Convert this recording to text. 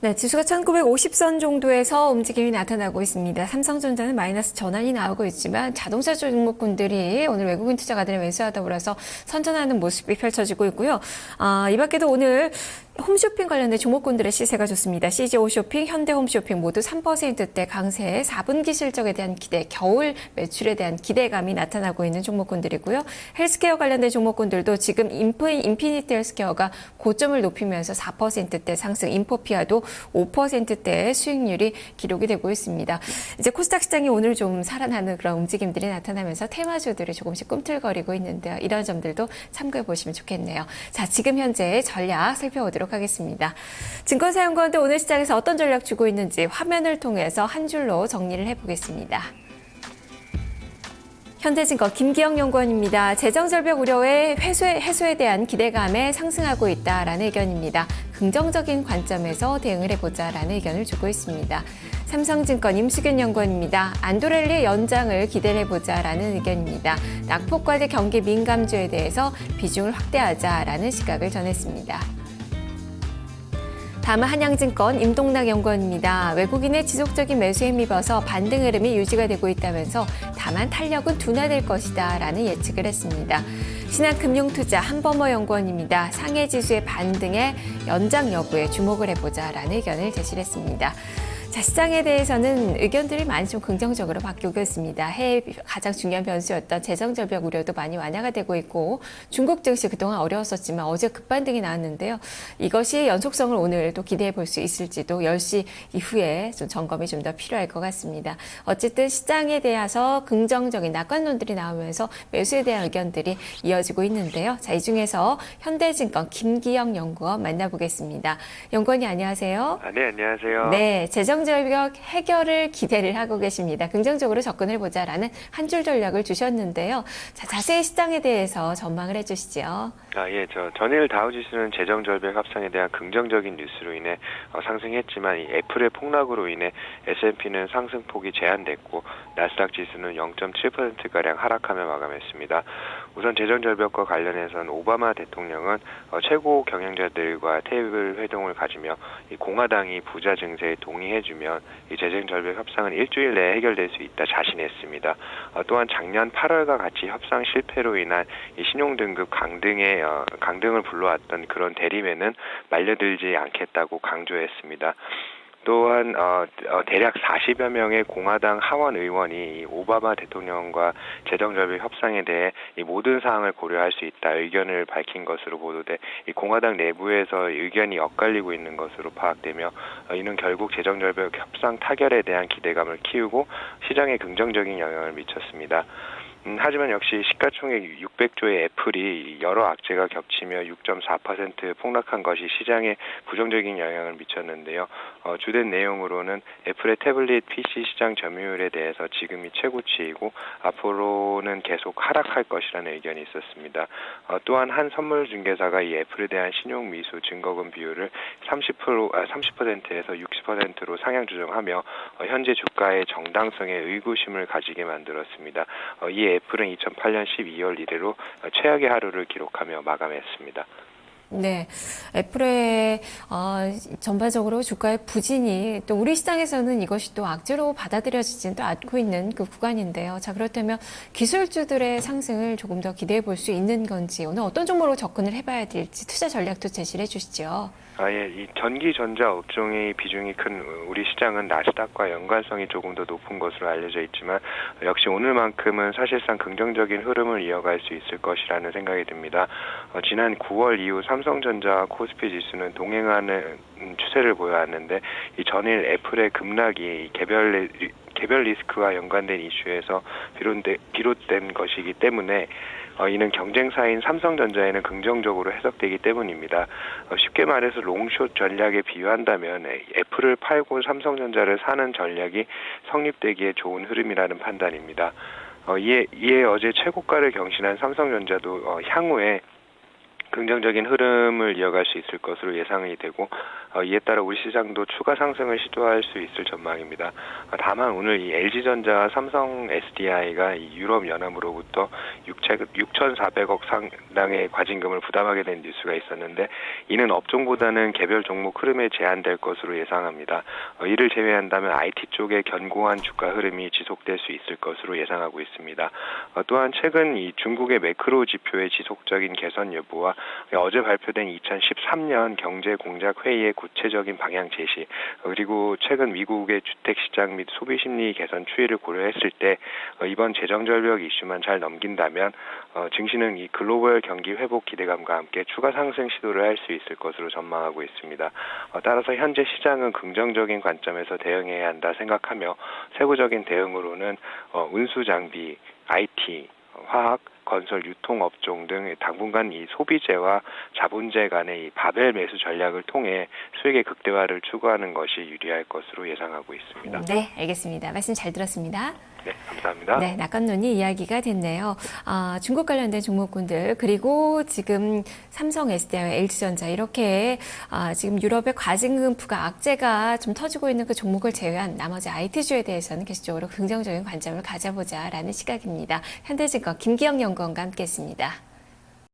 네, 지수가 1950선 정도에서 움직임이 나타나고 있습니다. 삼성전자는 마이너스 전환이 나오고 있지만 자동차 종목군들이 오늘 외국인 투자가들이 매수하다 보라서 선전하는 모습이 펼쳐지고 있고요. 이 밖에도 오늘 홈쇼핑 관련된 종목군들의 시세가 좋습니다. CJ 홈쇼핑, 현대 홈쇼핑 모두 3%대 강세, 4분기 실적에 대한 기대, 겨울 매출에 대한 기대감이 나타나고 있는 종목군들이고요. 헬스케어 관련된 종목군들도 지금 인피니티 헬스케어가 고점을 높이면서 4%대 상승, 인포피아도 5%대의 수익률이 기록이 되고 있습니다. 이제 코스닥 시장이 오늘 좀 살아나는 그런 움직임들이 나타나면서 테마주들이 조금씩 꿈틀거리고 있는데요. 이런 점들도 참고해 보시면 좋겠네요. 자, 지금 현재 전략 살펴보도록 하겠습니다. 증권사연구원도 오늘 시장에서 어떤 전략 주고 있는지 화면을 통해서 한 줄로 정리를 해보겠습니다. 현대증권 김기영 연구원입니다. 재정절벽 우려에 해소에 대한 기대감에 상승하고 있다라는 의견입니다. 긍정적인 관점에서 대응을 해보자라는 의견을 주고 있습니다. 삼성증권 임수균 연구원입니다. 안도랠리의 연장을 기대를 해보자라는 의견입니다. 낙폭과대 경기 민감주에 대해서 비중을 확대하자라는 시각을 전했습니다. 다음은 한양증권 임동락 연구원입니다. 외국인의 지속적인 매수에 힘입어서 반등 흐름이 유지가 되고 있다면서 다만 탄력은 둔화될 것이다 라는 예측을 했습니다. 신한금융투자 한범호 연구원입니다. 상해지수의 반등에 연장 여부에 주목을 해보자라는 의견을 제시를 했습니다. 자, 시장에 대해서는 의견들이 많이 좀 긍정적으로 바뀌고 있습니다. 해외 가장 중요한 변수였던 재정절벽 우려도 많이 완화가 되고 있고 중국 증시 그동안 어려웠었지만 어제 급반등이 나왔는데요. 이것이 연속성을 오늘 또 기대해 볼 수 있을지도 10시 이후에 좀 점검이 좀 더 필요할 것 같습니다. 어쨌든 시장에 대해서 긍정적인 낙관론들이 나오면서 매수에 대한 의견들이 이어지고 있는데요. 자, 이 중에서 현대증권 김기영 연구원 만나보겠습니다. 연구원이 안녕하세요. 네, 안녕하세요. 네, 재정절벽 해결을 기대를 하고 계십니다. 긍정적으로 접근을 보자라는 한 줄 전략을 주셨는데요. 자, 자세히 시장에 대해서 전망을 해주시죠. 예, 전일 다우지수는 재정절벽 협상에 대한 긍정적인 뉴스로 인해 상승했지만 이 애플의 폭락으로 인해 S&P는 상승폭이 제한됐고 나스닥 지수는 0.7%가량 하락하며 마감했습니다. 우선 재정절벽과 관련해서는 오바마 대통령은 최고 경영자들과 테이블 회동을 가지며 이 공화당이 부자 증세에 동의해주면 이 재정절벽 협상은 일주일 내에 해결될 수 있다 자신했습니다. 또한 작년 8월과 같이 협상 실패로 인한 이 신용등급 강등을 불러왔던 그런 대립에는 말려들지 않겠다고 강조했습니다. 또한 대략 40여 명의 공화당 하원 의원이 오바마 대통령과 재정절벽 협상에 대해 이 모든 사항을 고려할 수 있다 의견을 밝힌 것으로 보도돼 이 공화당 내부에서 의견이 엇갈리고 있는 것으로 파악되며 이는 결국 재정절벽 협상 타결에 대한 기대감을 키우고 시장에 긍정적인 영향을 미쳤습니다. 하지만 역시 시가총액 600조의 애플이 여러 악재가 겹치며 6.4% 폭락한 것이 시장에 부정적인 영향을 미쳤는데요. 주된 내용으로는 애플의 태블릿 PC 시장 점유율에 대해서 지금이 최고치이고 앞으로는 계속 하락할 것이라는 의견이 있었습니다. 또한 한 선물 중개사가 이 애플에 대한 신용 미수 증거금 비율을 30%에서 60%로 상향 조정하며 현재 주가의 정당성에 의구심을 가지게 만들었습니다. 이 애플은 2008년 12월 이래로 최악의 하루를 기록하며 마감했습니다. 네, 애플의 전반적으로 주가의 부진이 또 우리 시장에서는 이것이 또 악재로 받아들여지지는 또 않고 있는 그 구간인데요. 자, 그렇다면 기술주들의 상승을 조금 더 기대해 볼 수 있는 건지 오늘 어떤 종목으로 접근을 해봐야 될지 투자 전략도 제시를 해주시죠. 이 전기 전자 업종의 비중이 큰 우리 시장은 나스닥과 연관성이 조금 더 높은 것으로 알려져 있지만 역시 오늘만큼은 사실상 긍정적인 흐름을 이어갈 수 있을 것이라는 생각이 듭니다. 지난 9월 이후 삼성전자와 코스피 지수는 동행하는 추세를 보여왔는데 이 전일 애플의 급락이 개별 리스크와 연관된 이슈에서 비롯된 것이기 때문에 이는 경쟁사인 삼성전자에는 긍정적으로 해석되기 때문입니다. 쉽게 말해서 롱숏 전략에 비유한다면 애플을 팔고 삼성전자를 사는 전략이 성립되기에 좋은 흐름이라는 판단입니다. 이에 어제 최고가를 경신한 삼성전자도 향후에 긍정적인 흐름을 이어갈 수 있을 것으로 예상이 되고 이에 따라 우리 시장도 추가 상승을 시도할 수 있을 전망입니다. 다만 오늘 이 LG전자와 삼성 SDI가 이 유럽 연합으로부터 6,400억 상당의 과징금을 부담하게 된 뉴스가 있었는데 이는 업종보다는 개별 종목 흐름에 제한될 것으로 예상합니다. 이를 제외한다면 IT 쪽의 견고한 주가 흐름이 지속될 수 있을 것으로 예상하고 있습니다. 또한 최근 이 중국의 매크로 지표의 지속적인 개선 여부와 어제 발표된 2013년 경제공작회의의 구체적인 방향 제시, 그리고 최근 미국의 주택시장 및 소비심리 개선 추이를 고려했을 때 이번 재정절벽 이슈만 잘 넘긴다면 증시는 이 글로벌 경기 회복 기대감과 함께 추가 상승 시도를 할 수 있을 것으로 전망하고 있습니다. 따라서 현재 시장은 긍정적인 관점에서 대응해야 한다 생각하며 세부적인 대응으로는 운수장비, IT, 화학, 건설, 유통업종 등 당분간 이 소비재와 자본재 간의 이 바벨 매수 전략을 통해 수익의 극대화를 추구하는 것이 유리할 것으로 예상하고 있습니다. 네, 알겠습니다. 말씀 잘 들었습니다. 네, 감사합니다. 네, 낙관론이 이야기가 됐네요. 중국 관련된 종목군들, 그리고 지금 삼성 SDI와 LG전자 이렇게 지금 유럽의 과징금 부과 악재가 좀 터지고 있는 그 종목을 제외한 나머지 IT주에 대해서는 계속적으로 긍정적인 관점을 가져보자라는 시각입니다. 현대증권 김기영 연구원과 함께했습니다.